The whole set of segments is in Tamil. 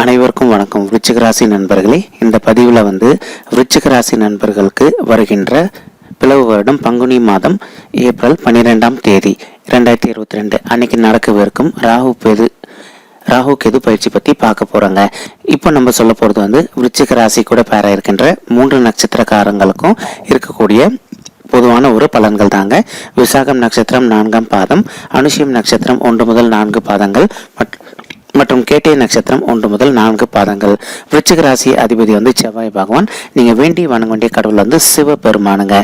அனைவருக்கும் வணக்கம். விருச்சிக ராசி நண்பர்களே, இந்த பதிவில் விருச்சிக ராசி நண்பர்களுக்கு வருகின்ற பிளவு வருடம் பங்குனி மாதம் ஏப்ரல் 12ஆம் தேதி 2022 அன்னைக்கு நடக்கவிருக்கும் ராகு கேது பயிற்சி பற்றி பார்க்க போகிறோங்க. இப்போ நம்ம சொல்ல போகிறது விருச்சிக ராசி கூட பேர இருக்கின்ற 3 நட்சத்திரக்காரங்களுக்கும் இருக்கக்கூடிய பொதுவான ஒரு பலன்கள் தாங்க. விசாகம் நட்சத்திரம் 4ஆம் பாதம், அனுஷம் நட்சத்திரம் 1 முதல் 4 பாதங்கள் மற்றும் கேட்டை நட்சத்திரம் 1 முதல் 4 பாதங்கள். விருச்சிக ராசி அதிபதி செவ்வாய் பகவான். நீங்கள் வேண்டி வணங்க வேண்டிய கடவுள் சிவபெருமானுங்க.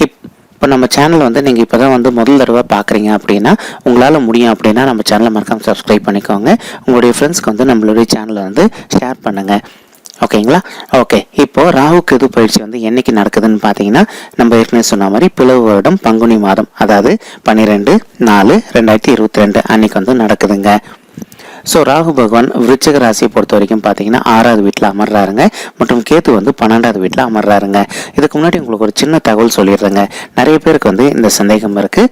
இப்போ நம்ம சேனல் நீங்கள் இப்போ தான் முதல் தடவை பார்க்குறீங்க அப்படின்னா, உங்களால் முடியும் அப்படின்னா நம்ம சேனலை மறக்காம சப்ஸ்கிரைப் பண்ணிக்கோங்க. உங்களுடைய ஃப்ரெண்ட்ஸ்க்கு நம்மளுடைய சேனலை ஷேர் பண்ணுங்கள். ஓகேங்களா? ஓகே, இப்போது ராகு கேது பயிற்சி என்னைக்கு நடக்குதுன்னு பார்த்தீங்கன்னா, நம்ம ஏற்கனவே சொன்ன மாதிரி பிளவு வருடம் பங்குனி மாதம், அதாவது 12/4/2022 அன்னைக்கு நடக்குதுங்க. ஸோ ராகு பகவான் விருச்சிக ராசியை பொறுத்த வரைக்கும் பார்த்தீங்கன்னா 6வது வீட்டில் அமர்றாருங்க, மற்றும் கேத்து 12வது வீட்டில் அமர்றாருங்க. இதுக்கு முன்னாடி உங்களுக்கு ஒரு சின்ன தகவல் சொல்லிடுறேங்க. நிறைய பேருக்கு இந்த சந்தேகம் இருக்குது.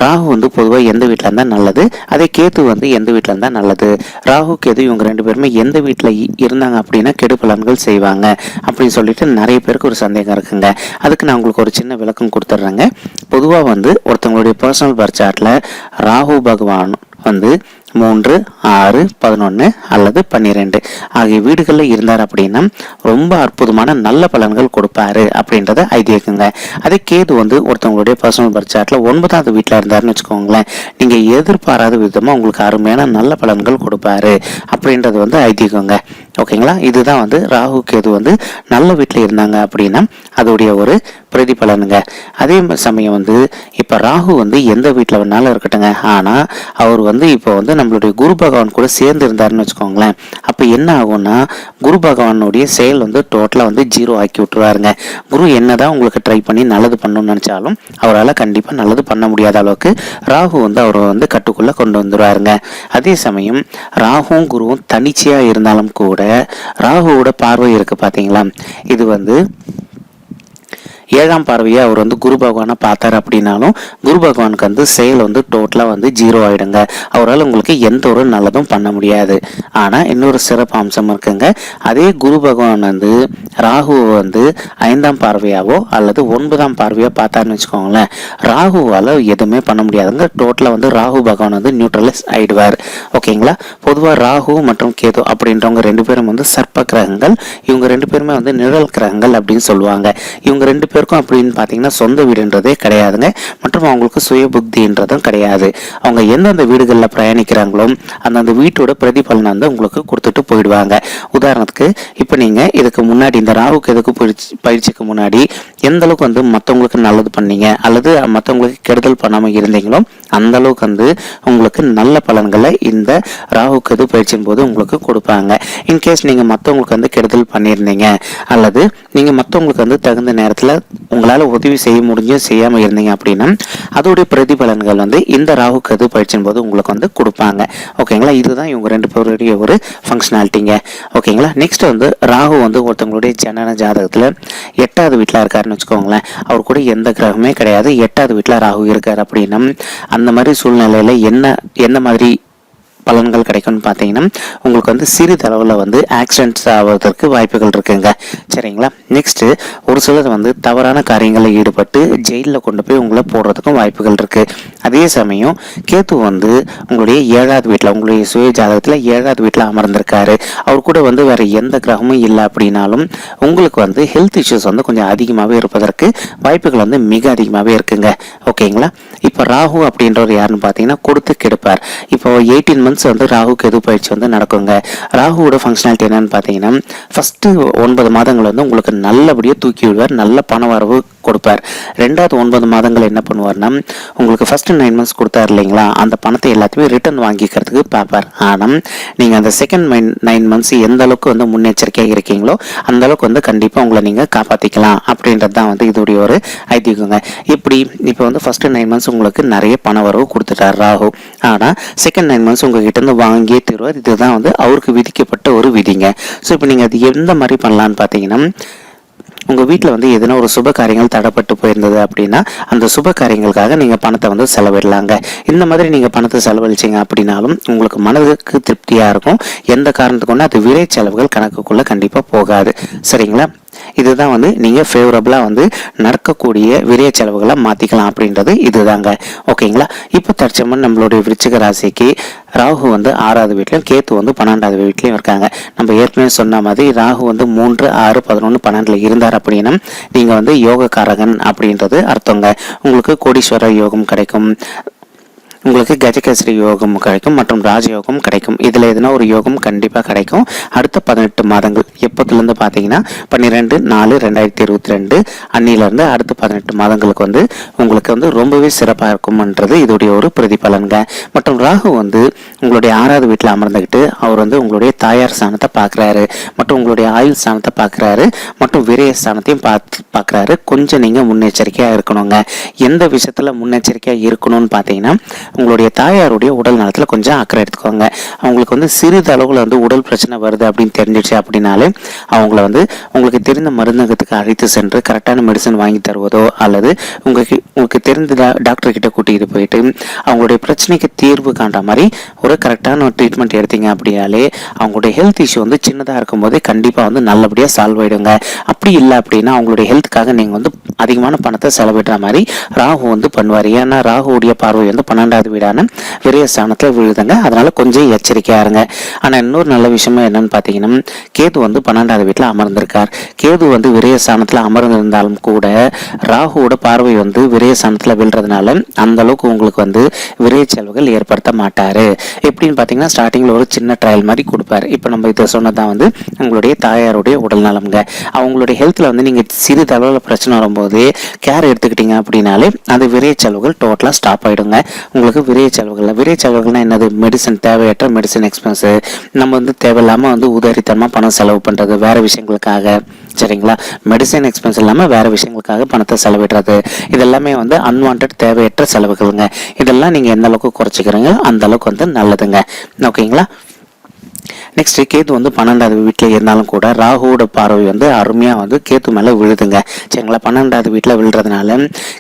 ராகு பொதுவாக எந்த வீட்டில் இருந்தால் நல்லது, அதே கேத்து எந்த வீட்டில் இருந்தால் நல்லது, ராகு கேது இவங்க 2 பேருமே எந்த வீட்டில் இருந்தாங்க அப்படின்னா கெடு பலன்கள் செய்வாங்க அப்படின்னு சொல்லிட்டு நிறைய பேருக்கு ஒரு சந்தேகம் இருக்குங்க. அதுக்கு நான் உங்களுக்கு ஒரு சின்ன விளக்கம் கொடுத்துட்றேங்க. பொதுவாக ஒருத்தவங்களுடைய பர்சனல் பர்த் சார்ட்டில் ராகு பகவான் 3, 6, 11 அல்லது 12 ஆகிய வீடுகளில் இருந்தார் அப்படின்னா ரொம்ப அற்புதமான நல்ல பலன்கள் கொடுப்பாரு அப்படின்றத ஐதீகங்க. அதே கேது ஒருத்தவங்களுடைய பர்சனல் பர்த் சார்ட்ல 9வது வீட்டில் இருந்தாருன்னு வச்சுக்கோங்களேன், நீங்க எதிர்பாராத விதமா உங்களுக்கு அருமையான நல்ல பலன்கள் கொடுப்பாரு அப்படின்றது ஐதீகங்க. ஓகேங்களா? இதுதான் ராகு கேது நல்ல வீட்டில் இருந்தாங்க அப்படின்னா அதோடைய ஒரு பிரதிபலனுங்க. அதே சமயம் இப்போ ராகு எந்த வீட்டில் வேணாலும் இருக்கட்டுங்க, ஆனால் அவர் இப்போ நம்மளுடைய குரு பகவான் கூட சேர்ந்து இருந்தாருன்னு வச்சுக்கோங்களேன், அப்போ என்ன ஆகும்னா குரு பகவானுடைய செயல் டோட்டலாக 0 ஆக்கி விட்டுருவாருங்க. குரு என்னதான் உங்களுக்கு ட்ரை பண்ணி நல்லது பண்ணணும்னு நினச்சாலும் அவரால் கண்டிப்பாக நல்லது பண்ண முடியாத அளவுக்கு ராகு அவரை கட்டுக்குள்ளே கொண்டு வந்துடுவாருங்க. அதே சமயம் ராகுவும் குருவும் தனிச்சையாக இருந்தாலும் கூட ராகுவோட பார்வை இருக்கு பார்த்தீங்களா, இது 7ஆம் பார்வையை அவர் குரு பகவானை பார்த்தார் அப்படின்னாலும் குரு பகவானுக்கு செயல் டோட்டலாக 0 ஆயிடுங்க. அவரால் உங்களுக்கு எந்த ஒரு நல்லதும் பண்ண முடியாது. ஆனால் இன்னொரு சிறப்பு அம்சம் இருக்குங்க. அதே குரு பகவான் ராகுவை 5ஆம் பார்வையாவோ அல்லது 9ஆம் பார்வையோ பார்த்தாருன்னு வச்சுக்கோங்களேன், ராகுவால் எதுவுமே பண்ண முடியாதுங்க. டோட்டலாக ராகு பகவான் நியூட்ரலைஸ் ஆயிடுவார். ஓகேங்களா? பொதுவாக ராகு மற்றும் கேது அப்படின்றவங்க 2 பேரும் சர்ப்ப கிரகங்கள். இவங்க 2 பேருமே நிழல் கிரகங்கள் அப்படின்னு சொல்லுவாங்க. இவங்க 2 பேருக்கும் அப்படின்னு பார்த்தீங்கன்னா சொந்த வீடுன்றதே கிடையாதுங்க, மற்றும் அவங்களுக்கு சுய புத்தின்றதும் கிடையாது. அவங்க எந்தெந்த வீடுகளில் பிரயாணிக்கிறாங்களோ அந்தந்த வீட்டோட பிரதிபலனை உங்களுக்கு கொடுத்துட்டு போயிடுவாங்க. உதாரணத்துக்கு இப்போ நீங்கள் இதுக்கு முன்னாடி இந்த ராகு கேதுக்கு பயிற்சிக்கு முன்னாடி எந்த அளவுக்கு மற்றவங்களுக்கு நல்லது பண்ணீங்க அல்லது மற்றவங்களுக்கு கெடுதல் பண்ணாமல் இருந்தீங்களோ அந்த அளவுக்கு உங்களுக்கு நல்ல பலன்களை இந்த ராகு கேது பயிற்சியின் போது உங்களுக்கு கொடுப்பாங்க. இன்கேஸ் நீங்கள் மற்றவங்களுக்கு கெடுதல் பண்ணியிருந்தீங்க அல்லது நீங்கள் மற்றவங்களுக்கு தகுந்த நேரத்தில் உங்களால் உதவி செய்ய முடிஞ்சும் செய்யாமல் இருந்தீங்க அப்படின்னா அதோடைய பிரதிபலன்கள் இந்த ராகு கேது பயிற்சியின் போது உங்களுக்கு கொடுப்பாங்க. ஓகேங்களா? இதுதான் இவங்க 2 பேருடைய ஒரு ஃபங்க்ஷனாலிட்டிங்க. ஓகேங்களா? நெக்ஸ்ட் ராகு ஒருத்தவங்களுடைய ஜனன ஜாதகத்தில் 8வது வீட்டில் இருக்காருன்னு வச்சுக்கோங்களேன், அவர் கூட எந்த கிரகமே கிடையாது, 8வது வீட்டில் ராகு இருக்கார் அப்படின்னா அந்த மாதிரி சூழ்நிலையில் என்ன மாதிரி பலன்கள் கிடைக்கும்னு பார்த்தீங்கன்னா உங்களுக்கு சிறிதளவில் ஆக்சிடென்ட்ஸ் ஆவதற்கு வாய்ப்புகள் இருக்குங்க. சரிங்களா? நெக்ஸ்ட்டு ஒரு சிலர் தவறான காரியங்களில் ஈடுபட்டு ஜெயிலில் கொண்டு போய் உங்களை போடுறதுக்கும் வாய்ப்புகள் இருக்குது. அதே சமயம் கேத்து உங்களுடைய 7வது வீட்டில் உங்களுடைய சுய ஜாதகத்தில் 7வது வீட்டில் அமர்ந்திருக்காரு. அவர் கூட வேறு எந்த கிரகமும் இல்லை அப்படின்னாலும் உங்களுக்கு ஹெல்த் இஷ்யூஸ் கொஞ்சம் அதிகமாகவே இருப்பதற்கு வாய்ப்புகள் மிக அதிகமாகவே இருக்குங்க. ஓகேங்களா? இப்போ ராகு அப்படின்றவர் யாருன்னு பார்த்தீங்கன்னா கொடுத்து கெடுப்பார். இப்போ 18 months ராகு கேது பயிற்சி நடக்குங்க. ராகுவோட ஃபங்க்ஷனாலிட்டி என்னன்னு பார்த்தீங்கன்னா ஃபர்ஸ்ட் 9 மாதங்கள் உங்களுக்கு நல்லபடியாக தூக்கி விடுவார், நல்ல பண வரவு கொடுப்பார். 2வது 9 மாதங்கள் என்ன பண்ணுவார்னா உங்களுக்கு ஃபர்ஸ்ட் 9 months கொடுத்தாரு இல்லைங்களா, அந்த பணத்தை எல்லாத்தையுமே ரிட்டர்ன் வாங்கிக்கிறதுக்கு பார்ப்பார். ஆனால் நீங்கள் அந்த செகண்ட் 9 months எந்த அளவுக்கு முன்னெச்சரிக்கையாக இருக்கீங்களோ அந்த அளவுக்கு கண்டிப்பாக உங்களை நீங்கள் காப்பாற்றிக்கலாம் அப்படின்றது தான் இதோடைய ஒரு ஐதீகங்க. இப்படி இப்போ ஃபர்ஸ்ட் 9 months உங்களுக்கு நிறைய பண வரவு கொடுத்துட்டார் ராகு, ஆனால் செகண்ட் 9 months உங்ககிட்ட வாங்கியே தருவார். இதுதான் அவருக்கு விதிக்கப்பட்ட ஒரு விதிங்க. ஸோ இப்போ நீங்கள் அது எந்த மாதிரி பண்ணலான்னு பார்த்தீங்கன்னா உங்கள் வீட்டில் வந்து எதனா ஒரு சுப காரியங்கள் தடைப்பட்டு போயிருந்தது அப்படின்னா அந்த சுப காரியங்களுக்காக நீங்கள் பணத்தை வந்து செலவிடலாங்க. இந்த மாதிரி நீங்கள் பணத்தை செலவழிச்சிங்க அப்படின்னாலும் உங்களுக்கு மனதுக்கு திருப்தியாக இருக்கும். எந்த காரணத்துக்கு ஒன்று அது விரை செலவுகள் கணக்குக்குள்ளே கண்டிப்பாக போகாது. சரிங்களா? இதுதான் வந்து நீங்கள் ஃபேவரபுளாக வந்து நடக்கக்கூடிய விரைய செலவுகளை மாற்றிக்கலாம் அப்படின்றது இதுதாங்க. ஓகேங்களா? இப்போ தற்சமயம் நம்மளுடைய விருச்சிக ராசிக்கு ராகு வந்து 6வது வீட்லையும் கேத்து வந்து 12வது வீட்லையும் இருக்காங்க. நம்ம ஏற்கனவே சொன்ன மாதிரி ராகு வந்து 3, 6, 11, 12 இருந்தார் அப்படின்னா நீங்கள் வந்து யோகக்காரகன் அப்படின்றது அர்த்தங்க. உங்களுக்கு கோடீஸ்வர யோகம் கிடைக்கும், உங்களுக்கு கஜகேசரி யோகம் கிடைக்கும் மற்றும் ராஜயோகம் கிடைக்கும். இதில் எதுனா ஒரு யோகம் கண்டிப்பாக கிடைக்கும். அடுத்த 18 மாதங்கள் எப்போத்துலேருந்து பார்த்தீங்கன்னா 12/4/2022 அன்னிலேருந்து அடுத்த 18 மாதங்களுக்கு வந்து உங்களுக்கு வந்து ரொம்பவே சிறப்பாக இருக்கும்ன்றது இதோடைய ஒரு பிரதிபலன்க. மற்றும் ராகு வந்து உங்களுடைய 6வது வீட்டில் அமர்ந்துக்கிட்டு அவர் வந்து உங்களுடைய தாயார் ஸ்தானத்தை பார்க்குறாரு மற்றும் உங்களுடைய ஆயுள் ஸ்தானத்தை பார்க்குறாரு மற்றும் விரைய ஸ்தானத்தையும் பார்க்குறாரு. கொஞ்சம் நீங்கள் முன்னெச்சரிக்கையாக இருக்கணுங்க. எந்த விஷயத்தில் முன்னெச்சரிக்கையாக இருக்கணும்னு பார்த்தீங்கன்னா உங்களுடைய தாயாருடைய உடல் நலத்தில் கொஞ்சம் அக்கறை எடுத்துக்கோங்க. அவங்களுக்கு வந்து சிறிது அளவில் வந்து உடல் பிரச்சனை வருது அப்படின்னு தெரிஞ்சிடுச்சு அப்படின்னாலே அவங்கள வந்து உங்களுக்கு தெரிந்த மருந்தகத்துக்கு அழைத்து சென்று கரெக்டான மெடிசன் வாங்கி தருவதோ அல்லது உங்களுக்கு தெரிந்த டாக்டர் கிட்ட கூட்டிகிட்டு போயிட்டு அவங்களுடைய பிரச்சனைக்கு தீர்வு காண்ற மாதிரி ஒரு கரெக்டான ட்ரீட்மெண்ட் எடுத்தீங்க அப்படின்னாலே அவங்களுடைய ஹெல்த் இஷ்யூ வந்து சின்னதாக இருக்கும் போதே கண்டிப்பாக வந்து நல்லபடியாக சால்வ் ஆகிடுங்க. அப்படி இல்லை அப்படின்னா அவங்களுடைய ஹெல்த்துக்காக நீங்கள் வந்து அதிகமான பணத்தை செலவிடுற மாதிரி ராகு வந்து பண்ணுவார். ஏன்னா ராகுடைய பார்வை வந்து 12வது வீடான விரைய ஸ்தானத்தில் விழுதுங்க. அதனால கொஞ்சம் எச்சரிக்கையா இருங்க. ஆனால் இன்னொரு நல்ல விஷயமா என்னன்னு பார்த்தீங்கன்னா கேது வந்து 12வது வீட்டில் அமர்ந்திருக்கார். கேது வந்து விரைய ஸ்தானத்தில் அமர்ந்திருந்தாலும் கூட ராகுவோட பார்வை வந்து விரைய ஸ்தானத்தில் விழுறதுனால அந்த அளவுக்கு உங்களுக்கு வந்து விரைய செலவுகள் ஏற்படுத்த மாட்டாரு. எப்படின்னு பார்த்தீங்கன்னா ஸ்டார்டிங்கில் ஒரு சின்ன ட்ரையல் மாதிரி கொடுப்பாரு. இப்போ நம்ம இதை சொன்னதான் வந்து உங்களுடைய தாயாருடைய உடல் நலம்ங்க. அவங்களுடைய ஹெல்த்தில் வந்து நீங்கள் சிறிதளவில் பிரச்சனை வரும்போது கேர் எடுத்துக்கிட்டீங்க அப்படின்னாலே அந்த விரைய செலவுகள் டோட்டலாக ஸ்டாப் ஆகிடுங்க. உங்களுக்கு விரைய செலவுகள்னா என்னது? மெடிசன், தேவையற்ற மெடிசன் எக்ஸ்பென்ஸு, நம்ம வந்து தேவையில்லாமல் வந்து உதாரித்தனமாக பணம் செலவு பண்ணுறது வேறு விஷயங்களுக்காக. சரிங்களா? மெடிசன் எக்ஸ்பென்ஸ் இல்லாமல் வேறு விஷயங்களுக்காக பணத்தை செலவிடுறது இதெல்லாமே வந்து அன்வான்ட் தேவையற்ற செலவுகளுங்க. இதெல்லாம் நீங்கள் எந்த அளவுக்கு குறைச்சிக்கிறீங்க அந்த அளவுக்கு வந்து நல்லதுங்க. ஓகேங்களா? நெக்ஸ்ட் கேத்து வந்து 12வது வீட்டில் இருந்தாலும் கூட ராகுவோட பார்வை வந்து அருமையாக வந்து கேத்து மேலே விழுதுங்க. சரிங்களா? 12வது வீட்டில் விழுறதுனால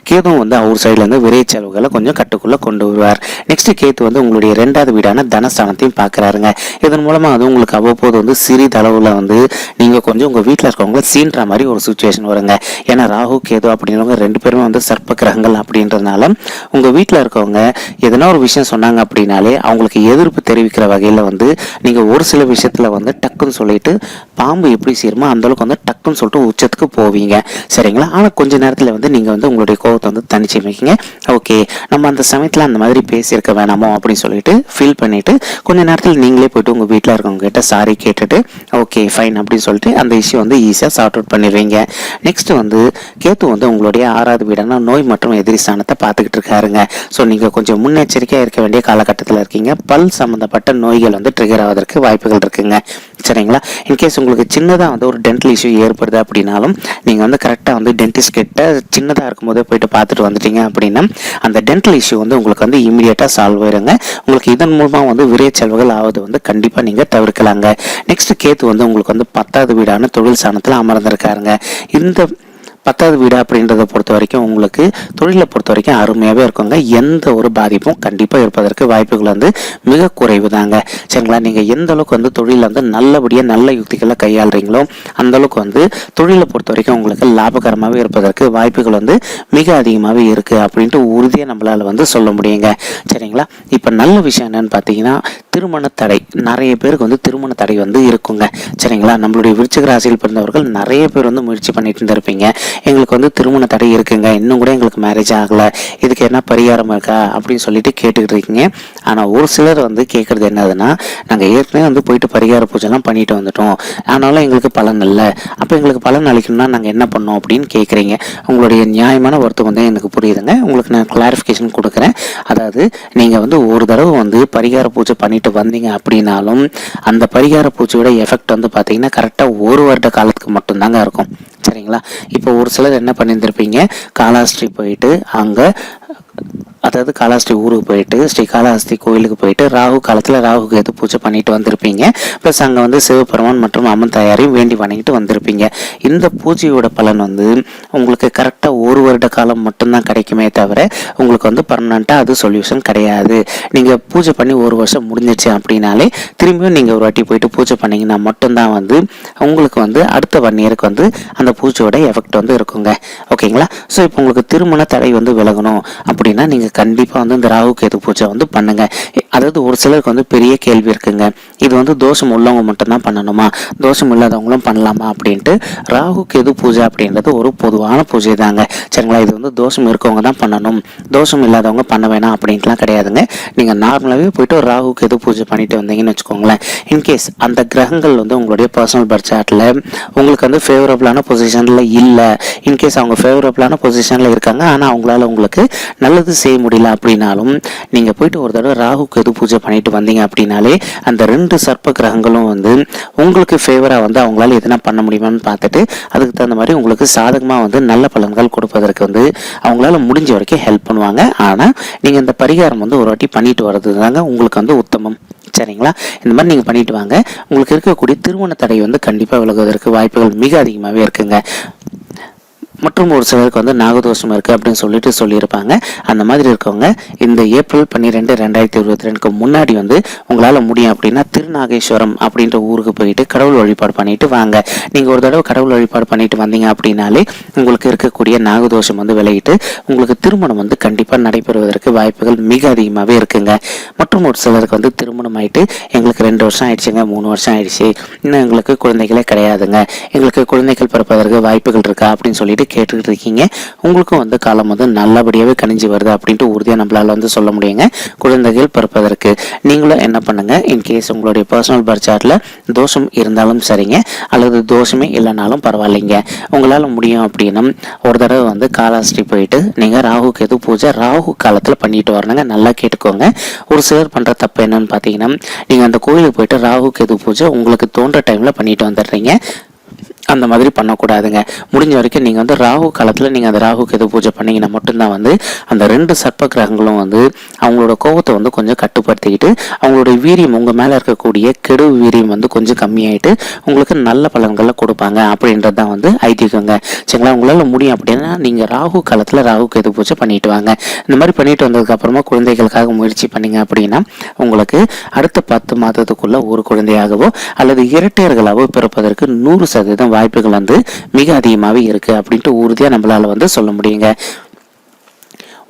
கேதுவும் வந்து அவர் சைட்லேருந்து விரைய செலவுகளை கொஞ்சம் கட்டுக்குள்ளே கொண்டு வருவார். நெக்ஸ்ட் கேத்து வந்து உங்களுடைய 2வது வீடான தனஸ்தானத்தையும் பார்க்குறாருங்க. இதன் மூலமாக வந்து உங்களுக்கு அவ்வப்போது வந்து சிறிதளவில் வந்து நீங்கள் கொஞ்சம் உங்கள் வீட்டில் இருக்கவங்க சீன்ற மாதிரி ஒரு சுச்சுவேஷன் வருங்க. ஏன்னா ராகு கேது அப்படின்றவங்க 2 பேருமே வந்து சர்ப்ப கிரகங்கள் அப்படின்றதுனால உங்கள் வீட்டில் இருக்கவங்க எதனா ஒரு விஷயம் சொன்னாங்க அப்படின்னாலே அவங்களுக்கு எதிர்ப்பு தெரிவிக்கிற வகையில் வந்து நீங்கள் ஒரு சில விஷயத்துல வந்து டக்குன்னு சொல்லிட்டு பாம்பு எப்படி சேருமோ அந்த அளவுக்கு வந்து டக்குன்னு சொல்லிட்டு உச்சத்துக்கு போவீங்க. சரிங்களா? ஆனால் கொஞ்ச நேரத்தில் வந்து நீங்கள் வந்து உங்களுடைய கோபத்தை வந்து தனிச்சு வைக்கிங்க. ஓகே, நம்ம அந்த சமயத்தில் அந்த மாதிரி பேசியிருக்க வேணாமோ அப்படின்னு சொல்லிட்டு ஃபீல் பண்ணிட்டு கொஞ்ச நேரத்தில் நீங்களே போயிட்டு உங்கள் வீட்டில் இருக்கவங்க கிட்ட சாரி கேட்டுட்டு ஓகே ஃபைன் அப்படின்னு சொல்லிட்டு அந்த இஷ்யூ வந்து ஈஸியாக சார்ட் அவுட் பண்ணிடுவீங்க. நெக்ஸ்ட் வந்து கேத்து வந்து உங்களுடைய 6வது வீடான நோய் மற்றும் எதிரி ஸ்தானத்தை பார்த்துக்கிட்டு இருக்காருங்க. ஸோ நீங்கள் கொஞ்சம் முன்னெச்சரிக்கையாக இருக்க வேண்டிய காலகட்டத்தில் இருக்கீங்க. பல் சம்மந்தப்பட்ட நோய்கள் வந்து ட்ரிகர் ஆவதற்கு வாய்ப்புகள் இருக்குங்க. சரிங்களா? இன்கேஸ் உங்களுக்கு சின்னதாக வந்து ஒரு டென்டல் இஷ்யூ ஏற்படுது அப்படின்னாலும் நீங்கள் வந்து கரெக்டாக வந்து டென்டிஸ்ட் கிட்ட சின்னதாக இருக்கும்போதே போயிட்டு பார்த்துட்டு வந்துட்டீங்க அப்படின்னா அந்த டென்டல் இஷ்யூ வந்து உங்களுக்கு வந்து இமீடியட்டாக சால்வ் ஆயிருங்க. உங்களுக்கு இதன் மூலமாக வந்து விரைய செலவுகள் ஆவது வந்து கண்டிப்பாக நீங்கள் தவிர்க்கலாங்க. நெக்ஸ்ட் கேத்து வந்து உங்களுக்கு வந்து 10வது வீடான தொழில் ஸ்தானத்தில் அமர்ந்திருக்காருங்க. இந்த 10வது வீடு அப்படின்றத பொறுத்த வரைக்கும் உங்களுக்கு தொழிலை பொறுத்த வரைக்கும் அருமையாகவே இருக்குங்க. எந்த ஒரு பாதிப்பும் கண்டிப்பாக இருப்பதற்கு வாய்ப்புகள் வந்து மிக குறைவு தாங்க. சரிங்களா? நீங்கள் எந்த அளவுக்கு வந்து தொழிலில் வந்து நல்லபடியாக நல்ல யுக்திகளை கையாளுறீங்களோ அந்த அளவுக்கு வந்து தொழிலை பொறுத்த வரைக்கும் உங்களுக்கு லாபகரமாகவே இருப்பதற்கு வாய்ப்புகள் வந்து மிக அதிகமாகவே இருக்குது அப்படின்ட்டு உறுதியாக நம்மளால் வந்து சொல்ல முடியுங்க. சரிங்களா? இப்போ நல்ல விஷயம் என்னன்னு பார்த்தீங்கன்னா திருமண தடை. நிறைய பேருக்கு வந்து திருமண தடை வந்து இருக்குங்க. சரிங்களா? நம்மளுடைய விருச்சிக ராசியில் பிறந்தவர்கள் நிறைய பேர் வந்து முயற்சி பண்ணிட்டு இருந்திருப்பீங்க. எங்களுக்கு வந்து திருமண தடை இருக்குங்க, இன்னும் கூட எங்களுக்கு மேரேஜ் ஆகலை, இதுக்கு என்ன பரிகாரம் இருக்கா அப்படின்னு சொல்லிட்டு கேட்டுக்கிட்டு இருக்கீங்க. ஆனால் ஒரு சிலர் வந்து கேட்குறது என்னதுன்னா நாங்கள் ஏற்கனவே வந்து போயிட்டு பரிகார பூஜைலாம் பண்ணிட்டு வந்துட்டோம், ஆனாலும் எங்களுக்கு பலன் இல்லை, அப்போ எங்களுக்கு பலன் அளிக்கணும்னா நாங்கள் என்ன பண்ணோம் அப்படின்னு கேட்குறீங்க. உங்களுடைய நியாயமான வருத்தம் வந்து எனக்கு புரியுதுங்க. உங்களுக்கு நான் கிளாரிஃபிகேஷன் கொடுக்குறேன். அதாவது நீங்கள் வந்து ஒரு தடவை வந்து பரிகார பூஜை பண்ணிட்டு வந்தீங்க அப்படின்னாலும் அந்த பரிகார பூஜையோட எஃபெக்ட் வந்து பார்த்தீங்கன்னா கரெக்டாக 1 வருட காலத்துக்கு மட்டும்தாங்க இருக்கும். சரிங்களா? இப்போ ஒரு சிலர் என்ன பண்ணியிருந்திருப்பீங்க, காலாஸ்திரி போயிட்டு அங்கே, அதாவது காலாஸ்திரி ஊருக்கு போயிட்டு ஸ்ரீகாளாஹஸ்தி கோயிலுக்கு போயிட்டு ராகு காலத்தில் ராகு கேது பூஜை பண்ணிட்டு வந்திருப்பீங்க. ப்ளஸ் அங்கே வந்து சிவபெருமான் மற்றும் அம்மன் தாயாரையும் வேண்டி வணங்கிட்டு வந்திருப்பீங்க. இந்த பூஜையோட பலன் வந்து உங்களுக்கு கரெக்டாக ஒரு வருட காலம் மட்டும்தான் கிடைக்குமே தவிர உங்களுக்கு வந்து பர்மனெண்ட்டாக அது சொல்யூஷன் கிடையாது. நீங்கள் பூஜை பண்ணி ஒரு வருஷம் முடிஞ்சிச்சு அப்படின்னாலே திரும்பியும் நீங்கள் ஒரு வாட்டி போயிட்டு பூஜை பண்ணிங்கன்னா மட்டும்தான் வந்து உங்களுக்கு வந்து அடுத்த 1 இயருக்கு வந்து அந்த பூஜையோட எஃபெக்ட் வந்து இருக்குங்க. ஓகேங்களா? ஸோ இப்போ உங்களுக்கு திருமண தடை வந்து விலகணும் அப்படின்னா நீங்கள் கண்டிப்பாக வந்து இந்த ராகு கேது பூஜை வந்து பண்ணுங்க. அதாவது ஒரு சிலருக்கு வந்து பெரிய கேள்வி இருக்குங்க, இது வந்து தோஷம் உள்ளவங்க மட்டும்தான் பண்ணணுமா, தோஷம் இல்லாதவங்களும் பண்ணலாமா அப்படின்ட்டு. ராகு கேது பூஜை அப்படின்றது ஒரு பொதுவான பூஜை தாங்க. சரிங்களா? இது வந்து தோஷம் இருக்கவங்க தான் பண்ணணும், தோஷம் இல்லாதவங்க பண்ண வேணாம் அப்படின்ட்டுலாம் கிடையாதுங்க. நீங்கள் நார்மலாகவே போயிட்டு ஒரு ராகு கேது பூஜை பண்ணிட்டு வந்தீங்கன்னு வச்சுக்கோங்களேன். இன்கேஸ் அந்த கிரகங்கள் வந்து உங்களுடைய பர்சனல் பர்த் சார்ட்டில் உங்களுக்கு வந்து ஃபேவரபிளான பொசிஷனில் இல்லை, இன்கேஸ் அவங்க ஃபேவரபிளான பொசிஷனில் இருக்காங்க ஆனால் அவங்களால உங்களுக்கு நல்லது செய்ய முடியல அப்படின்னாலும் நீங்கள் போயிட்டு ஒரு தடவை ராகு கேது பூஜை பண்ணிட்டு வந்தீங்க அப்படின்னாலே அந்த 2 சர்ப்ப கிரகங்களும் வந்து உங்களுக்கு ஃபேவராக வந்து அவங்களால எதனா பண்ண முடியுமான்னு பார்த்துட்டு அதுக்கு தகுந்த மாதிரி உங்களுக்கு சாதகமாக வந்து நல்ல பலன்கள் கொடுப்பதற்கு வந்து அவங்களால முடிஞ்ச வரைக்கும் ஹெல்ப் பண்ணுவாங்க. ஆனால் நீங்கள் இந்த பரிகாரம் வந்து ஒரு வாட்டி பண்ணிட்டு வர்றது தாங்க உங்களுக்கு வந்து உத்தமம். சரிங்களா? இந்த மாதிரி நீங்கள் பண்ணிட்டு வாங்க. உங்களுக்கு இருக்கக்கூடிய திருமண தடை வந்து கண்டிப்பாக விலகுவதற்கு வாய்ப்புகள் மிக அதிகமாகவே இருக்குங்க. மற்றும் ஒரு சிலருக்கு வந்து நாகதோஷம் இருக்குது அப்படின்னு சொல்லியிருப்பாங்க. அந்த மாதிரி இருக்கவங்க இந்த ஏப்ரல் 12, 2022 முன்னாடி வந்து உங்களால் முடியும் அப்படின்னா திருநாகேஸ்வரம் அப்படின்ற ஊருக்கு போயிட்டு கடவுள் வழிபாடு பண்ணிட்டு வாங்க. நீங்கள் ஒரு தடவை கடவுள் வழிபாடு பண்ணிட்டு வந்தீங்க அப்படின்னாலே உங்களுக்கு இருக்கக்கூடிய நாகதோஷம் வந்து விலகிட்டு உங்களுக்கு திருமணம் வந்து கண்டிப்பாக நடைபெறுவதற்கு வாய்ப்புகள் மிக அதிகமாகவே இருக்குங்க. மற்றும் ஒரு சிலருக்கு வந்து திருமணம் ஆகிட்டு எங்களுக்கு 2 வருஷம் ஆயிடுச்சுங்க, 3 வருஷம் ஆயிடுச்சு, இன்னும் எங்களுக்கு குழந்தைகளே கிடையாதுங்க, எங்களுக்கு குழந்தைகள் பிறப்பதற்கு வாய்ப்புகள் இருக்கா அப்படின்னு சொல்லிட்டு கேட்டுக்கிட்டு இருக்கீங்க. உங்களுக்கும் வந்து காலம் வந்து நல்லபடியாகவே கணிஞ்சு வருது அப்படின்ட்டு உறுதியாக நம்மளால வந்து சொல்ல முடியுங்க. குழந்தைகள் பிறப்பதற்கு நீங்களும் என்ன பண்ணுங்க, இன்கேஸ் உங்களுடைய பர்சனல் பர்த் சார்ட்ல தோஷம் இருந்தாலும் சரிங்க, அல்லது தோஷமே இல்லைனாலும் பரவாயில்லைங்க, உங்களால் முடியும் அப்படின்னா ஒரு தடவை வந்து காலாஸ்திரி போயிட்டு நீங்கள் ராகு கேது பூஜை ராகு காலத்தில் பண்ணிட்டு வரணுங்க. நல்லா கேட்டுக்கோங்க. ஒரு சிலர் பண்ணுற தப்பு என்னன்னு பார்த்தீங்கன்னா, நீங்கள் அந்த கோயிலுக்கு போயிட்டு ராகு கேது பூஜை உங்களுக்கு தோன்ற டைமில் பண்ணிட்டு வந்துடுறீங்க. அந்த மாதிரி பண்ணக்கூடாதுங்க. முடிஞ்ச வரைக்கும் நீங்கள் வந்து ராகு காலத்தில் நீங்கள் அந்த ராகு கேது பூஜை பண்ணிங்கன்னா மட்டும்தான் வந்து அந்த 2 சர்ப்ப கிரகங்களும் வந்து அவங்களோட கோபத்தை வந்து கொஞ்சம் கட்டுப்படுத்திக்கிட்டு அவங்களுடைய வீரியம், உங்கள் மேலே இருக்கக்கூடிய கெடு வீரியம் வந்து கொஞ்சம் கம்மியாயிட்டு உங்களுக்கு நல்ல பலன்களை கொடுப்பாங்க அப்படின்றது தான் வந்து ஐதீகங்க. சரிங்களா? உங்களால் முடியும் அப்படின்னா நீங்கள் ராகு காலத்தில் ராகு கேது பூஜை பண்ணிட்டு வாங்க. இந்த மாதிரி பண்ணிட்டு வந்ததுக்கப்புறமா குழந்தைகளுக்காக முயற்சி பண்ணிங்க அப்படின்னா உங்களுக்கு அடுத்த 10 மாதத்துக்குள்ள ஒரு குழந்தையாகவோ அல்லது இரட்டையர்களாகவோ பிறப்பதற்கு 100% வாய்ப்புகள் வந்து மிக அதிகமாகவே இருக்கு அப்படின்ட்டு உறுதியாக நம்மளால வந்து சொல்ல முடியுங்க.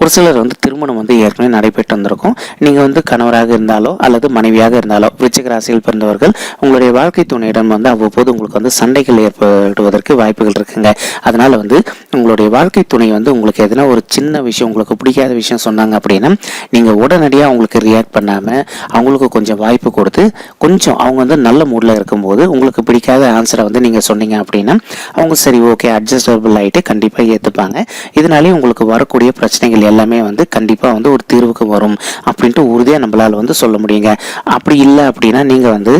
ஒரு சிலர் வந்து திருமணம் வந்து ஏற்கனவே நடைபெற்று வந்திருக்கும். நீங்கள் வந்து கணவராக இருந்தாலோ அல்லது மனைவியாக இருந்தாலோ விருச்சிக ராசியில் பிறந்தவர்கள் உங்களுடைய வாழ்க்கை துணையிடம் வந்து அவ்வப்போது உங்களுக்கு வந்து சண்டைகள் ஏற்படுவதற்கு வாய்ப்புகள் இருக்குங்க. அதனால வந்து உங்களுடைய வாழ்க்கை துணை வந்து உங்களுக்கு எதனா ஒரு சின்ன விஷயம், உங்களுக்கு பிடிக்காத விஷயம் சொன்னாங்க அப்படின்னா நீங்கள் உடனடியாக அவங்களுக்கு ரியாக்ட் பண்ணாமல் அவங்களுக்கு கொஞ்சம் வாய்ப்பு கொடுத்து கொஞ்சம் அவங்க வந்து நல்ல மூடில் இருக்கும்போது உங்களுக்கு பிடிக்காத ஆன்சரை வந்து நீங்கள் சொன்னீங்க அப்படின்னா அவங்க சரி ஓகே அட்ஜஸ்டபிள் ஆகிட்டு கண்டிப்பாக ஏற்றுப்பாங்க. இதனாலே உங்களுக்கு வரக்கூடிய பிரச்சனைகள் எல்லாமே வந்து கண்டிப்பாக வந்து ஒரு தீர்வுக்கு வரும் அப்படின்ட்டு உறுதியாக நம்மளால் வந்து சொல்ல முடியுங்க. அப்படி இல்லை அப்படின்னா நீங்கள் வந்து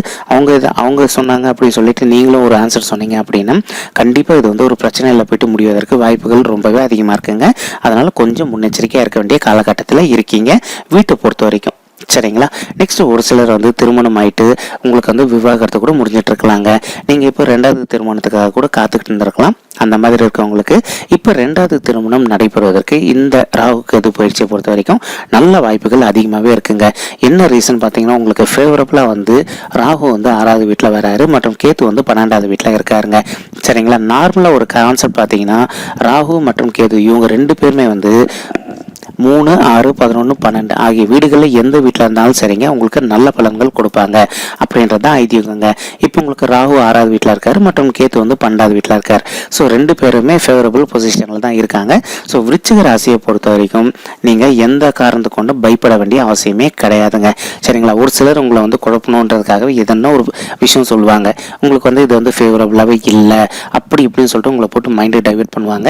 அவங்க சொன்னாங்க அப்படின்னு சொல்லிட்டு நீங்களும் ஒரு ஆன்சர் சொன்னீங்க அப்படின்னா கண்டிப்பாக இது வந்து ஒரு பிரச்சனையில் போயிட்டு முடிவதற்கு வாய்ப்புகள் ரொம்பவே அதிகமாக இருக்குங்க. அதனால் கொஞ்சம் முன்னெச்சரிக்கையாக இருக்க வேண்டிய காலகட்டத்தில் இருக்கீங்க வீட்டை பொறுத்த வரைக்கும். சரிங்களா? நெக்ஸ்ட் ஒரு சிலர் வந்து திருமணம் ஆயிட்டு உங்களுக்கு வந்து விவாகரத்து கூட முடிஞ்சிட்டு இருக்கலாங்க. நீங்கள் இப்போ 2வது திருமணத்துக்காக கூட காத்துக்கிட்டு இருந்திருக்கலாம். அந்த மாதிரி இருக்கவங்களுக்கு இப்போ 2வது திருமணம் நடைபெறுவதற்கு இந்த ராகு கேது பயிற்சியை பொறுத்த வரைக்கும் நல்ல வாய்ப்புகள் அதிகமாகவே இருக்குங்க. என்ன ரீசன் பார்த்தீங்கன்னா உங்களுக்கு ஃபேவரபுளாக வந்து ராகு வந்து 6வது வீட்டில் வராரு மற்றும் கேத்து வந்து 12வது வீட்டில் இருக்காருங்க. சரிங்களா? நார்மலாக ஒரு கான்செப்ட் பார்த்தீங்கன்னா ராகு மற்றும் கேது இவங்க 2 பேருமே வந்து 3, 6, 11, 12 ஆகிய வீடுகளில் எந்த வீட்டில் இருந்தாலும் சரிங்க உங்களுக்கு நல்ல பலன்கள் கொடுப்பாங்க அப்படின்றது தான் ஐதீகங்க. இப்போ உங்களுக்கு ராகு 6வது வீட்டில் இருக்கார் மற்றும் கேத்து வந்து 12வது வீட்டில் இருக்கார். ஸோ 2 பேருமே ஃபேவரபிள் பொசிஷனில் தான் இருக்காங்க. ஸோ விருச்சிக ராசியை பொறுத்த வரைக்கும் நீங்கள் எந்த காரணத்தை கொண்டு பயப்பட வேண்டிய அவசியமே கிடையாதுங்க. சரிங்களா? ஒரு சிலர் உங்களை வந்து குழப்பணுன்றதுக்காகவே எதனா ஒரு விஷயம் சொல்லுவாங்க. உங்களுக்கு வந்து இது வந்து ஃபேவரபுளாகவே இல்லை அப்படி இப்படின்னு சொல்லிட்டு உங்களை போட்டு மைண்டை டைவெர்ட் பண்ணுவாங்க.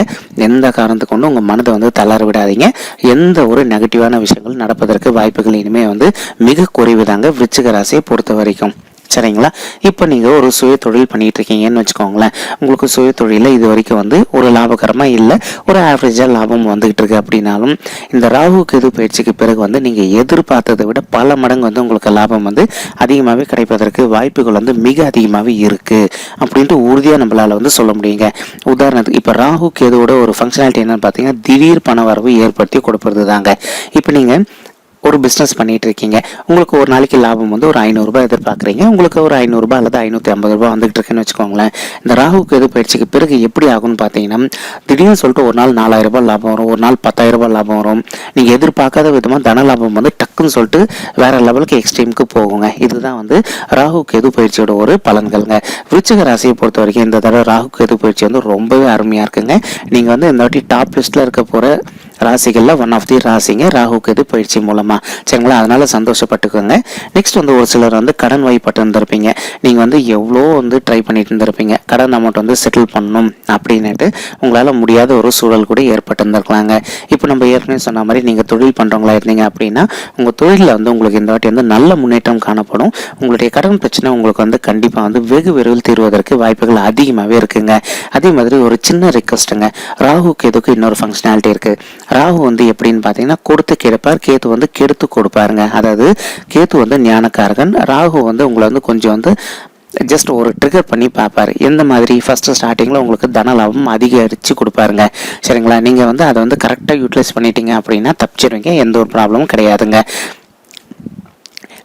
எந்த காரணத்தை கொண்டு உங்கள் மனதை வந்து தளர விடாதீங்க. எந்த ஒரு நெகட்டிவான விஷயங்கள் நடப்பதற்கு வாய்ப்புகள் இனிமே வந்து மிக குறைவுதாங்க விருச்சிக ராசியை பொறுத்த வரைக்கும். சரிங்களா? இப்போ நீங்கள் ஒரு சுய தொழில் பண்ணிட்டு இருக்கீங்கன்னு வச்சுக்கோங்களேன். உங்களுக்கு சுய தொழிலில் இது வரைக்கும் வந்து ஒரு லாபகரமாக இல்லை, ஒரு ஆவரேஜாக லாபம் வந்துகிட்டு இருக்கு அப்படின்னாலும் இந்த ராகு கேது பயிற்சிக்கு பிறகு வந்து நீங்கள் எதிர்பார்த்ததை விட பல மடங்கு வந்து உங்களுக்கு லாபம் வந்து அதிகமாகவே கிடைப்பதற்கு வாய்ப்புகள் வந்து மிக அதிகமாகவே இருக்குது அப்படின்ட்டு உறுதியாக நம்மளால் வந்து சொல்ல முடியுங்க. உதாரணத்துக்கு இப்போ ராகு கேதுவோட ஒரு ஃபங்க்ஷனாலிட்டி என்னன்னு பார்த்தீங்கன்னா திடீர் பண வரவு ஏற்படுத்தி கொடுப்பது தாங்க. இப்போ நீங்கள் ஒரு பிஸ்னஸ் பண்ணிட்டு இருக்கீங்க, உங்களுக்கு ஒரு நாளைக்கு லாபம் வந்து ஒரு 500 ரூபாய் எதிர்பார்க்குறீங்க, உங்களுக்கு ஒரு 500 ரூபாய் அல்லது 550 ரூபாய் வந்துகிட்டு இருக்குன்னு வச்சுக்கோங்களேன். இந்த ராகு கேது பயிற்சிக்கு பிறகு எப்படி ஆகும்னு பார்த்தீங்கன்னா திடீர்னு சொல்லிட்டு ஒரு நாள் 4000 ரூபாய் லாபம் வரும், ஒரு நாள் 10,000 ரூபாய் லாபம் வரும். நீங்கள் எதிர்பார்க்காத விதமாக தன லாபம் வந்து டக்குன்னு சொல்லிட்டு வேற லெவலுக்கு எக்ஸ்ட்ரீமுக்கு போகுங்க. இதுதான் வந்து ராகு கேது பயிற்சியோட ஒரு பலன்கள்ங்க. விருச்சிக ராசியை பொறுத்த வரைக்கும் இந்த தடவை ராகு கேது பயிற்சி வந்து ரொம்பவே அருமையாக இருக்குங்க. நீங்கள் வந்து இந்த வாட்டி டாப் லிஸ்ட்டில் இருக்க போகிற ராசிகளில் ஒன் ஆஃப் தி ராசிங்க ராகு கேது பயிற்சி மூலமாக, சரிங்களா? அதனால சந்தோஷப்பட்டுக்கோங்க. நெக்ஸ்ட் வந்து ஒரு சிலர் வந்து கடன் வாய்ப்பட்டு இருந்திருப்பீங்க. நீங்கள் வந்து எவ்வளோ வந்து ட்ரை பண்ணிட்டு இருந்திருப்பீங்க, கடன் அமௌண்ட் வந்து செட்டில் பண்ணணும் அப்படின்னுட்டு உங்களால் முடியாத ஒரு சூழல் கூட ஏற்பட்டு இருந்திருக்கலாங்க. இப்போ நம்ம ஏற்கனவே சொன்ன மாதிரி நீங்கள் தொழில் பண்ணுறவங்களா இருந்தீங்க அப்படின்னா உங்கள் தொழிலில் வந்து உங்களுக்கு இந்த வாட்டி வந்து நல்ல முன்னேற்றம் காணப்படும். உங்களுடைய கடன் பிரச்சனை உங்களுக்கு வந்து கண்டிப்பாக வந்து வெகு விரைவில் தீர்வதற்கு வாய்ப்புகள் அதிகமாகவே இருக்குங்க. அதே மாதிரி ஒரு சின்ன ரிக்வஸ்ட்டுங்க, ராகு கேதுக்கு இன்னொரு ஃபங்க்ஷனாலிட்டி இருக்குது. ராகு வந்து எப்படின்னு பார்த்தீங்கன்னா கொடுத்து கெடுப்பார், கேது வந்து கெடுத்து கொடுப்பாருங்க. அதாவது கேது வந்து ஞானக்காரகன், ராகு வந்து உங்களை வந்து கொஞ்சம் வந்து ஜஸ்ட் ஒரு ட்ரிகர் பண்ணி பார்ப்பாரு. எந்த மாதிரி ஃபஸ்ட்டு ஸ்டார்டிங்கில் உங்களுக்கு தன லாபம் அதிகரித்து கொடுப்பாருங்க, சரிங்களா? நீங்கள் வந்து அதை வந்து கரெக்டாக யூட்டிலைஸ் பண்ணிட்டீங்க அப்படின்னா தப்பிச்சிடுவீங்க, எந்த ஒரு ப்ராப்ளமும் கிடையாதுங்க.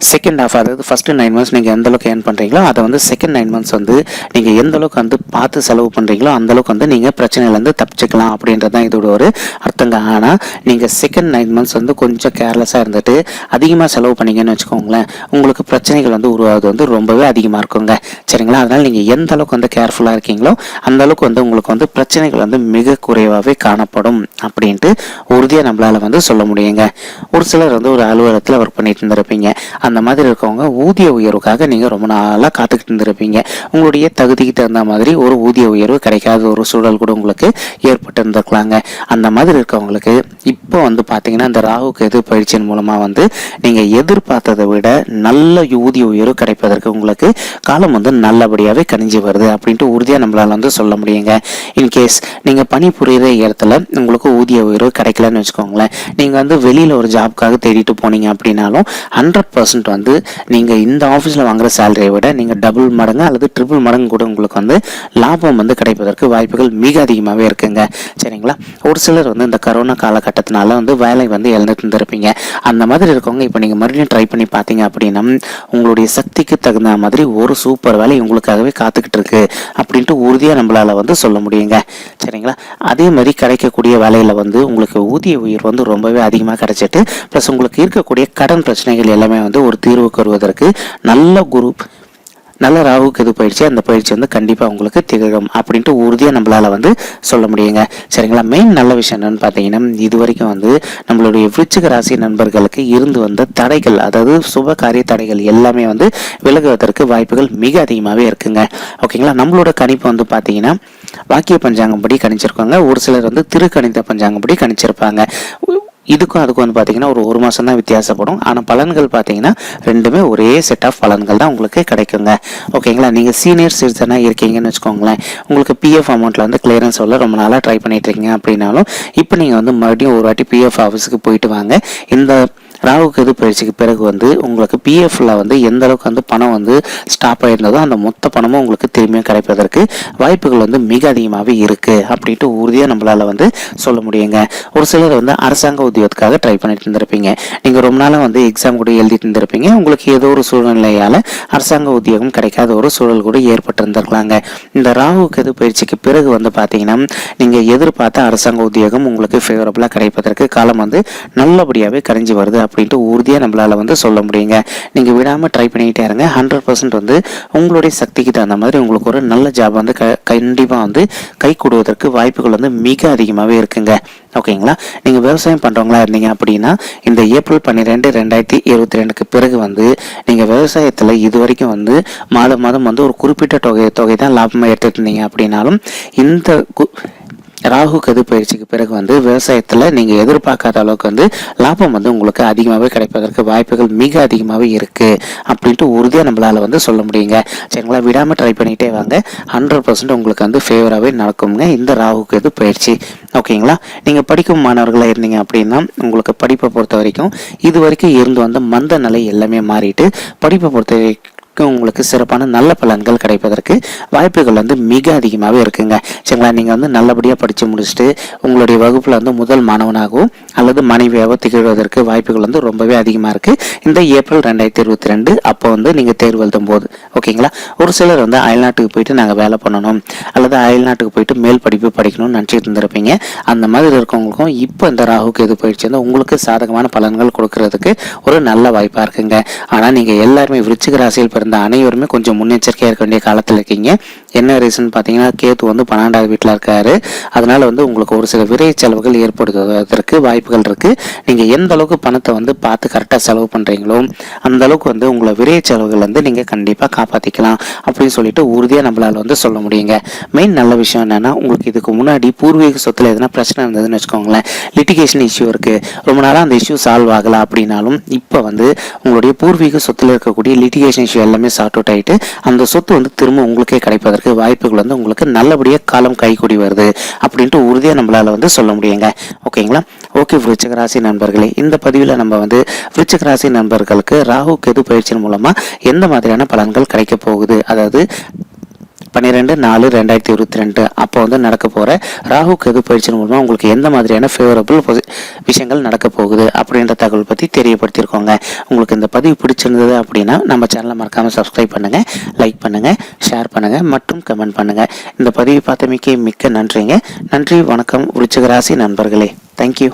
செகண்ட் ஹாஃப், அதாவது ஃபஸ்ட்டு 9 மந்த்ஸ் நீங்கள் எந்த அளவுக்கு ஏர்ன் பண்ணுறீங்களோ அதை வந்து செகண்ட் 9 மந்த்ஸ் வந்து நீங்கள் எந்த அளவுக்கு வந்து பார்த்து செலவு பண்ணுறீங்களோ அந்தளவுக்கு வந்து நீங்கள் பிரச்சனையிலேருந்து தப்பிச்சுக்கலாம் அப்படின்றது தான் இதோட ஒரு அர்த்தங்க. ஆனால் நீங்கள் செகண்ட் 9 மந்த்ஸ் வந்து கொஞ்சம் கேர்லெஸ்ஸாக இருந்துட்டு அதிகமாக செலவு பண்ணிங்கன்னு வச்சுக்கோங்களேன், உங்களுக்கு பிரச்சனைகள் வந்து உருவாகுது வந்து ரொம்பவே அதிகமாக இருக்குங்க, சரிங்களா? அதனால் நீங்கள் எந்த அளவுக்கு வந்து கேர்ஃபுல்லாக இருக்கீங்களோ அந்த அளவுக்கு வந்து உங்களுக்கு வந்து பிரச்சனைகள் வந்து மிக குறைவாகவே காணப்படும் அப்படின்ட்டு உறுதியாக நம்மளால் வந்து சொல்ல முடியுங்க. ஒரு சிலர் வந்து ஒரு அலுவலகத்தில் ஒர்க் பண்ணிட்டு இருந்திருப்பீங்க. அந்த மாதிரி இருக்கவங்க ஊதிய உயர்வுக்காக நீங்கள் ரொம்ப நாளாக காத்துக்கிட்டு இருந்திருப்பீங்க. உங்களுடைய தகுதிக்கு தகுந்த மாதிரி ஒரு ஊதிய உயர்வு கிடைக்காத ஒரு சூழல் கூட உங்களுக்கு ஏற்பட்டு இருந்திருக்கலாங்க. அந்த மாதிரி இருக்கவங்களுக்கு இப்போ வந்து பார்த்தீங்கன்னா இந்த ராகு கேது பயிற்சியின் மூலமாக வந்து நீங்கள் எதிர்பார்த்ததை விட நல்ல ஊதிய உயர்வு கிடைப்பதற்கு உங்களுக்கு காலம் வந்து நல்லபடியாகவே கணிஞ்சு வருது அப்படின்ட்டு உறுதியாக நம்மளால் வந்து சொல்ல முடியுங்க. இன்கேஸ் நீங்கள் பணிபுரிகிற இடத்துல உங்களுக்கு ஊதிய உயர்வு கிடைக்கலன்னு வச்சுக்கோங்களேன், நீங்கள் வந்து வெளியில் ஒரு ஜாப்காக தேடிட்டு போனீங்க அப்படின்னாலும் 100% வந்து நீங்கள் இந்த ஆஃபீஸில் வாங்குற சேலரியை விட நீங்கள் டபுள் மடங்கு அல்லது ட்ரிபிள் மடங்கு கூட உங்களுக்கு வந்து லாபம் வந்து கிடைப்பதற்கு வாய்ப்புகள் மிக அதிகமாகவே இருக்குங்க, சரிங்களா? ஒரு சிலர் வந்து இந்த கரோனா காலகட்டத்தினால வந்து வேலை வந்து இழந்துட்டு இருந்திருப்பீங்க. அந்த மாதிரி இருக்கவங்க இப்போ நீங்கள் மறுபடியும் ட்ரை பண்ணி பார்த்தீங்க அப்படின்னா உங்களுடைய சக்திக்கு தகுந்த மாதிரி ஒரு சூப்பர் வேலை உங்களுக்காகவே காத்துக்கிட்டு இருக்கு அப்படின்ட்டு உறுதியாக நம்மளால் வந்து சொல்ல முடியுங்க, சரிங்களா? அதே மாதிரி கிடைக்கக்கூடிய வேலையில் வந்து உங்களுக்கு ஊதிய உயர்வு வந்து ரொம்பவே அதிகமாக கிடைச்சிட்டு ப்ளஸ் உங்களுக்கு இருக்கக்கூடிய கடன் பிரச்சனைகள் எல்லாமே வந்து ஒரு தீர்வுக்கு வருவதற்கு நல்ல ராகு கேது பயிற்சி, அந்த பயிற்சி வந்து கண்டிப்பாக உங்களுக்கு திகழும் அப்படின்ட்டு உறுதியாக நம்மளால் வந்து சொல்ல முடியுங்க, சரிங்களா? மெயின் நல்ல விஷயம் என்னன்னு பார்த்தீங்கன்னா இது வரைக்கும் வந்து நம்மளுடைய விருச்சிக ராசி நண்பர்களுக்கு இருந்து வந்த தடைகள், அதாவது சுப காரிய தடைகள் எல்லாமே வந்து விலகுவதற்கு வாய்ப்புகள் மிக அதிகமாகவே இருக்குங்க, ஓகேங்களா? நம்மளோட கணிப்பு வந்து பார்த்தீங்கன்னா வாக்கிய பஞ்சாங்கப்படி கணிச்சிருக்காங்க, ஒரு சிலர் வந்து திருக்கணித பஞ்சாங்கப்படி கணிச்சிருப்பாங்க. இதுக்கும் அதுக்கும் வந்து பார்த்தீங்கன்னா ஒரு மாதம் தான் வித்தியாசப்படும். ஆனால் பலன்கள் பார்த்தீங்கன்னா ரெண்டுமே ஒரே செட் ஆஃப் பலன்கள் தான் உங்களுக்கு கிடைக்குங்க, ஓகேங்களா? நீங்கள் சீனியர் சிட்டிசனாக இருக்கீங்கன்னு வச்சுக்கோங்களேன், உங்களுக்கு பிஎஃப் அமௌண்ட்டில் வந்து கிளியரன்ஸ் சொல்ல ரொம்ப நாளாக ட்ரை பண்ணிட்டு இருக்கீங்க அப்படின்னாலும் இப்போ நீங்கள் வந்து மறுபடியும் ஒரு வாட்டி பிஎஃப் ஆஃபீஸுக்கு போயிட்டு வாங்க. இந்த ராகு கேது பயிற்சிக்கு பிறகு வந்து உங்களுக்கு பிஎஃப்ல வந்து எந்த அளவுக்கு வந்து பணம் வந்து ஸ்டாப் ஆயிருந்ததோ அந்த மொத்த பணமும் உங்களுக்கு திரும்பியும் கிடைப்பதற்கு வாய்ப்புகள் வந்து மிக அதிகமாகவே இருக்கு அப்படின்ட்டு உறுதியாக நம்மளால வந்து சொல்ல முடியுங்க. ஒரு சிலர் வந்து அரசாங்க உத்தியோகத்துக்காக ட்ரை பண்ணிட்டு இருந்திருப்பீங்க. நீங்கள் ரொம்ப நாளாக வந்து எக்ஸாம் கூட எழுதிட்டு இருந்திருப்பீங்க. உங்களுக்கு ஏதோ ஒரு சூழ்நிலையால் அரசாங்க உத்தியோகம் கிடைக்காத ஒரு சூழல் கூட ஏற்பட்டு இருந்திருக்கலாங்க. இந்த ராகு கேது பயிற்சிக்கு பிறகு வந்து பார்த்தீங்கன்னா நீங்கள் எதிர்பார்த்த அரசாங்க உத்தியோகம் உங்களுக்கு ஃபேவரபுளாக கிடைப்பதற்கு காலம் வந்து நல்லபடியாகவே கரைஞ்சி வருது அப்படின்ட்டு உறுதியாக நம்மளால் வந்து சொல்ல முடியுங்க. நீங்கள் விடாமல் ட்ரை பண்ணிக்கிட்டே இருங்க. 100% வந்து உங்களுடைய சக்திக்கு தகுந்த மாதிரி உங்களுக்கு ஒரு நல்ல ஜாப் வந்து கண்டிப்பாக வந்து கை கொடுவதற்கு வாய்ப்புகள் வந்து மிக அதிகமாகவே இருக்குங்க, ஓகேங்களா? நீங்கள் விவசாயம் பண்ணுறவங்களா இருந்தீங்க அப்படின்னா இந்த ஏப்ரல் 12, 2022க்கு பிறகு வந்து நீங்கள் விவசாயத்தில் இது வரைக்கும் வந்து மாதம் வந்து ஒரு குறிப்பிட்ட தொகை தான் லாபமாக எடுத்துட்டு இருந்தீங்க அப்படின்னாலும் ராகு கேது பயிற்சிக்கு பிறகு வந்து விவசாயத்தில் நீங்கள் எதிர்பார்க்காத அளவுக்கு வந்து லாபம் வந்து உங்களுக்கு அதிகமாகவே கிடைப்பதற்கு வாய்ப்புகள் மிக அதிகமாகவே இருக்குது அப்படின்ட்டு உறுதியாக நம்மளால் வந்து சொல்ல முடியுங்க. சரிங்களா, விடாமல் ட்ரை பண்ணிகிட்டே வாங்க. 100% உங்களுக்கு வந்து ஃபேவராகவே நடக்குங்க இந்த ராகு கேது பயிற்சி. ஓகேங்களா, நீங்கள் படிக்கும் மாணவர்களாக இருந்தீங்க அப்படின்னா உங்களுக்கு படிப்பை பொறுத்த வரைக்கும் இது வரைக்கும் இருந்து வந்த மந்த நிலை எல்லாமே மாறிட்டு படிப்பை பொறுத்த வரைக்கும் உங்களுக்கு சிறப்பான நல்ல பலன்கள் கிடைப்பதற்கு வாய்ப்புகள் வந்து மிக அதிகமாகவே இருக்குங்க. சரிங்களா, நீங்கள் வந்து நல்லபடியாக படித்து முடிச்சுட்டு உங்களுடைய வகுப்பில் வந்து முதல் மாணவனாகவும் அல்லது மனைவியாகவோ திகழ்வதற்கு வாய்ப்புகள் வந்து ரொம்பவே அதிகமாக இருக்குது இந்த ஏப்ரல் 2022 அப்போ வந்து நீங்கள் தேர்வு எழுதும் போது. ஓகேங்களா, ஒரு சிலர் வந்து அயல்நாட்டுக்கு போயிட்டு நாங்கள் வேலை பண்ணணும் அல்லது அயல்நாட்டுக்கு போயிட்டு மேல் படிப்பு படிக்கணும்னு நினச்சிட்டு இருந்திருப்பீங்க. அந்த மாதிரி இருக்கவங்களுக்கும் இப்போ இந்த ராகு கேது பயிற்சி வந்து உங்களுக்கு சாதகமான பலன்கள் கொடுக்கறதுக்கு ஒரு நல்ல வாய்ப்பாக இருக்குங்க. ஆனால் நீங்கள் எல்லாருமே விருச்சிக ராசியில் பிறந்த அனைவருமே கொஞ்சம் முன்னெச்சரிக்கையாக இருக்க வேண்டிய காலத்தில் இருக்கீங்க. என்ன ரீசன் பார்த்தீங்கன்னா கேத்து வந்து 12வது வீட்டில் இருக்காரு. அதனால வந்து உங்களுக்கு ஒரு சில விரை செலவுகள் ஏற்படுத்துவதற்கு வாய்ப்புகள் இருக்கு. நீங்க எந்த அளவுக்கு பணத்தை வந்து பார்த்து கரெக்டாக செலவு பண்றீங்களோ அந்த அளவுக்கு வந்து உங்களை விரை செலவுகள் வந்து நீங்க கண்டிப்பா காப்பாத்திக்கலாம் அப்படின்னு சொல்லிட்டு உறுதியா நம்மளால வந்து சொல்ல முடியுங்க. மெயின் நல்ல விஷயம் என்னன்னா, உங்களுக்கு இதுக்கு முன்னாடி பூர்வீக சொத்துல எதனா பிரச்சனை இருந்ததுன்னு வச்சுக்கோங்களேன், லிட்டிகேஷன் இஷ்யூ இருக்கு, ரொம்ப நாளாக அந்த இஷ்யூ சால்வ் ஆகல அப்படின்னாலும் இப்போ வந்து உங்களுடைய பூர்வீக சொத்துல இருக்கக்கூடிய லிட்டிகேஷன் இஷ்யூ எல்லாமே சார்ட் அவுட் ஆயிட்டு அந்த சொத்து வந்து திரும்ப உங்களுக்கே கிடைப்பதற்கு வாய்ப்புகள் வந்து உங்களுக்கு நல்லபடியாக காலம் கைகூடி வருது அப்படின்ட்டு உறுதியாக நம்மளால வந்து சொல்ல முடியுங்க. ஓகேங்களா, ஓகே விருச்சிக ராசி நண்பர்களே, இந்த பதிவில் நம்ம வந்து விருச்சிக ராசி நண்பர்களுக்கு ராகு கேது பயிற்சியின் மூலமா எந்த மாதிரியான பலன்கள் கிடைக்க போகுது, அதாவது 12/4/2022 அப்போ வந்து நடக்க போற ராகு கேது பயிற்சி மூலமா உங்களுக்கு எந்த மாதிரியான ஃபேவரபிள் விஷயங்கள் நடக்க போகுது அப்படின்ற தகவல் பத்தி தெரியப்படுத்தியிருக்கோங்க. உங்களுக்கு இந்த பதிவு பிடிச்சிருந்தது அப்படின்னா நம்ம சேனலை மறக்காம சப்ஸ்கிரைப் பண்ணுங்க, லைக் பண்ணுங்க, ஷேர் பண்ணுங்க மற்றும் கமெண்ட் பண்ணுங்க. இந்த பதிவை பார்த்தமைக்கு மிக்க நன்றிங்க. நன்றி, வணக்கம் விருச்சிக ராசி நண்பர்களே. தேங்க்யூ.